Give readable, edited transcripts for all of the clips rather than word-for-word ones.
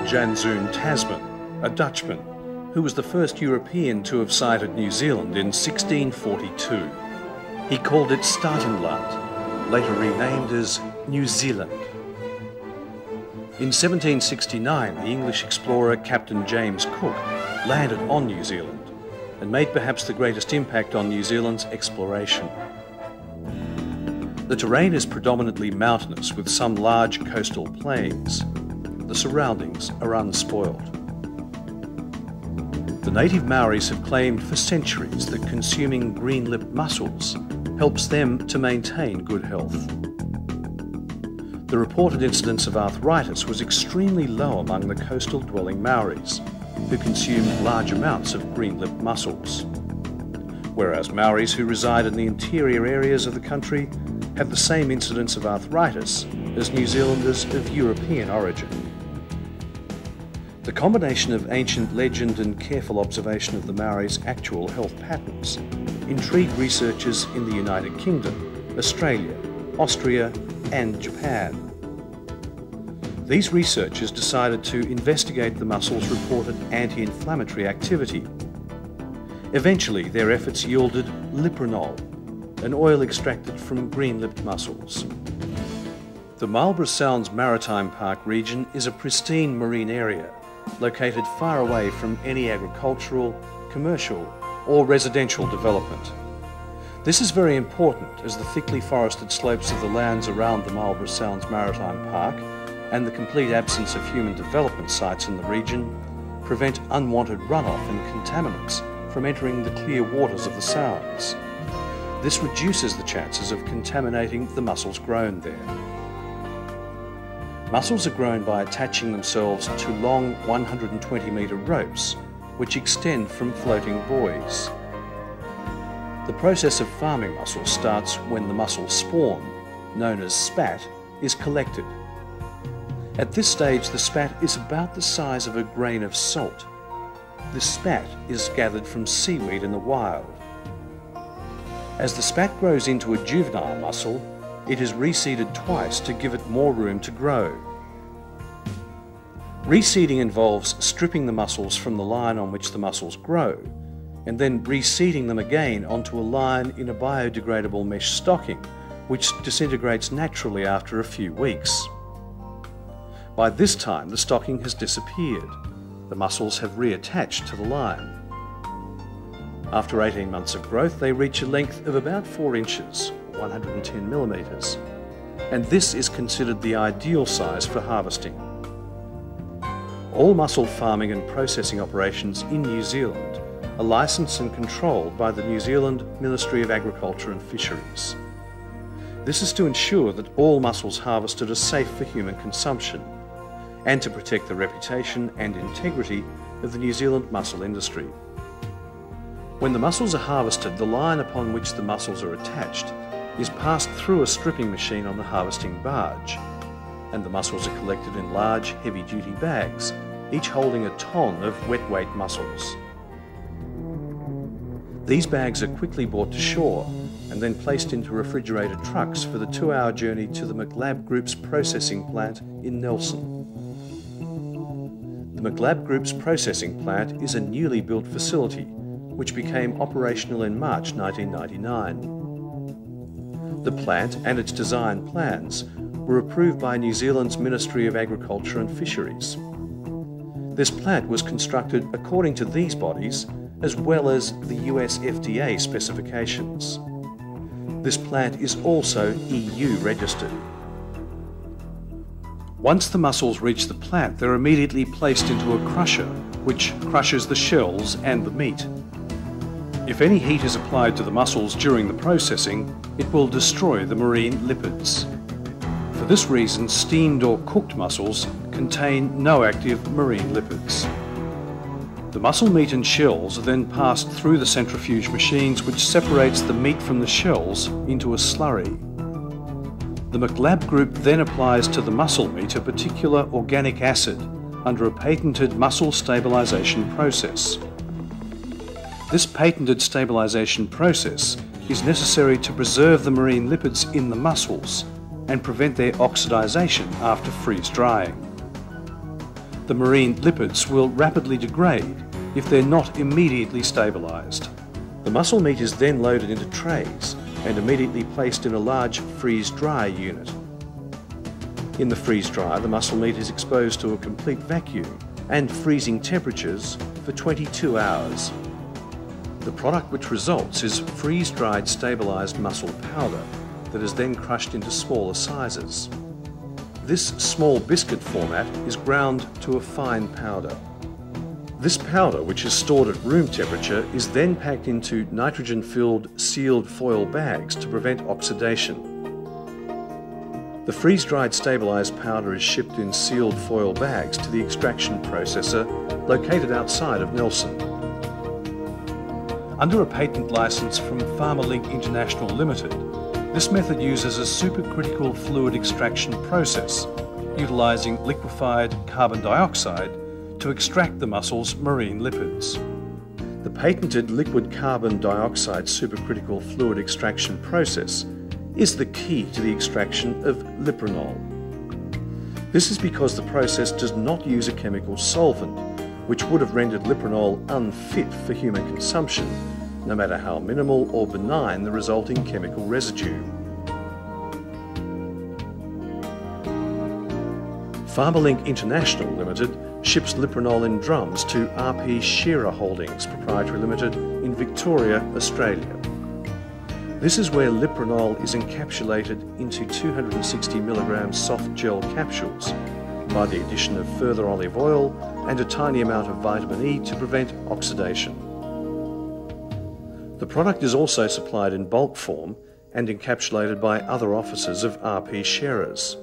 Janszoon Tasman, a Dutchman, who was the first European to have sighted New Zealand in 1642. He called it Statenland, later renamed as New Zealand. In 1769, the English explorer Captain James Cook landed on New Zealand and made perhaps the greatest impact on New Zealand's exploration. The terrain is predominantly mountainous with some large coastal plains. The surroundings are unspoiled. The native Maoris have claimed for centuries that consuming green-lipped mussels helps them to maintain good health. The reported incidence of arthritis was extremely low among the coastal dwelling Maoris, who consumed large amounts of green-lipped mussels, whereas Maoris who reside in the interior areas of the country have the same incidence of arthritis as New Zealanders of European origin. The combination of ancient legend and careful observation of the Maoris' actual health patterns intrigued researchers in the United Kingdom, Australia, Austria, and Japan. These researchers decided to investigate the mussel's reported anti-inflammatory activity. Eventually, their efforts yielded Lprinol, an oil extracted from green-lipped mussels. The Marlborough Sounds Maritime Park region is a pristine marine area located far away from any agricultural, commercial, or residential development. This is very important as the thickly forested slopes of the lands around the Marlborough Sounds Maritime Park and the complete absence of human development sites in the region prevent unwanted runoff and contaminants from entering the clear waters of the Sounds. This reduces the chances of contaminating the mussels grown there. Mussels are grown by attaching themselves to long 120-metre ropes which extend from floating buoys. The process of farming mussels starts when the mussel spawn, known as spat, is collected. At this stage, the spat is about the size of a grain of salt. This spat is gathered from seaweed in the wild. As the spat grows into a juvenile mussel, it is reseeded twice to give it more room to grow. Reseeding involves stripping the mussels from the line on which the mussels grow, and then reseeding them again onto a line in a biodegradable mesh stocking, which disintegrates naturally after a few weeks. By this time, the stocking has disappeared. The mussels have reattached to the line. After 18 months of growth, they reach a length of about 4 inches, 110 millimetres, and this is considered the ideal size for harvesting. All mussel farming and processing operations in New Zealand are licensed and controlled by the New Zealand Ministry of Agriculture and Fisheries. This is to ensure that all mussels harvested are safe for human consumption and to protect the reputation and integrity of the New Zealand mussel industry. When the mussels are harvested, the line upon which the mussels are attached is passed through a stripping machine on the harvesting barge, and the mussels are collected in large, heavy-duty bags, each holding a ton of wet-weight mussels. These bags are quickly brought to shore and then placed into refrigerated trucks for the 2-hour journey to the McLab Group's processing plant in Nelson. The McLab Group's processing plant is a newly built facility which became operational in March 1999. The plant and its design plans were approved by New Zealand's Ministry of Agriculture and Fisheries. This plant was constructed according to these bodies as well as the US FDA specifications. This plant is also EU registered. Once the mussels reach the plant, they're immediately placed into a crusher, which crushes the shells and the meat. If any heat is applied to the mussels during the processing, it will destroy the marine lipids. For this reason, steamed or cooked mussels contain no active marine lipids. The mussel meat and shells are then passed through the centrifuge machines, which separates the meat from the shells into a slurry. The McLab Group then applies to the mussel meat a particular organic acid under a patented mussel stabilisation process. This patented stabilisation process is necessary to preserve the marine lipids in the mussels and prevent their oxidisation after freeze drying. The marine lipids will rapidly degrade if they're not immediately stabilised. The muscle meat is then loaded into trays and immediately placed in a large freeze-dry unit. In the freeze-dryer, the muscle meat is exposed to a complete vacuum and freezing temperatures for 22 hours. The product which results is freeze-dried stabilised muscle powder that is then crushed into smaller sizes. This small biscuit format is ground to a fine powder. This powder, which is stored at room temperature, is then packed into nitrogen-filled sealed foil bags to prevent oxidation. The freeze-dried stabilised powder is shipped in sealed foil bags to the extraction processor located outside of Nelson. Under a patent licence from PharmaLink International Limited, this method uses a supercritical fluid extraction process, utilising liquefied carbon dioxide to extract the muscle's marine lipids. The patented liquid carbon dioxide supercritical fluid extraction process is the key to the extraction of Lprinol. This is because the process does not use a chemical solvent, which would have rendered Lprinol unfit for human consumption, no matter how minimal or benign the resulting chemical residue. PharmaLink International Limited ships Lprinol in drums to RP Shearer Holdings Proprietary Limited in Victoria, Australia. This is where Lprinol is encapsulated into 260 mg soft gel capsules by the addition of further olive oil and a tiny amount of vitamin E to prevent oxidation. The product is also supplied in bulk form and encapsulated by other offices of RP Shearers.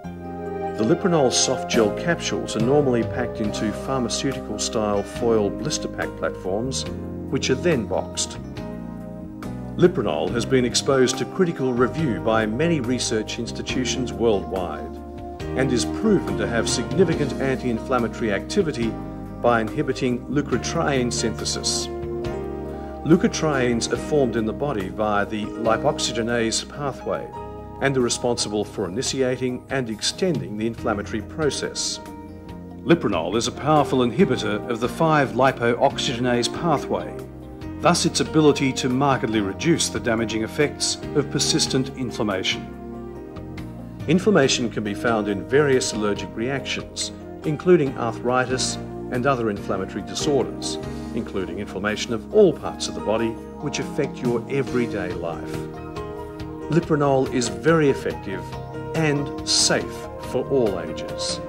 The Lprinol soft gel capsules are normally packed into pharmaceutical-style foil blister pack platforms, which are then boxed. Lprinol has been exposed to critical review by many research institutions worldwide and is proven to have significant anti-inflammatory activity by inhibiting leukotriene synthesis. Leukotrienes are formed in the body via the lipoxygenase pathway and are responsible for initiating and extending the inflammatory process. Lprinol is a powerful inhibitor of the 5-lipoxygenase pathway, thus its ability to markedly reduce the damaging effects of persistent inflammation. Inflammation can be found in various allergic reactions, including arthritis and other inflammatory disorders, including inflammation of all parts of the body which affect your everyday life. Lprinol is very effective and safe for all ages.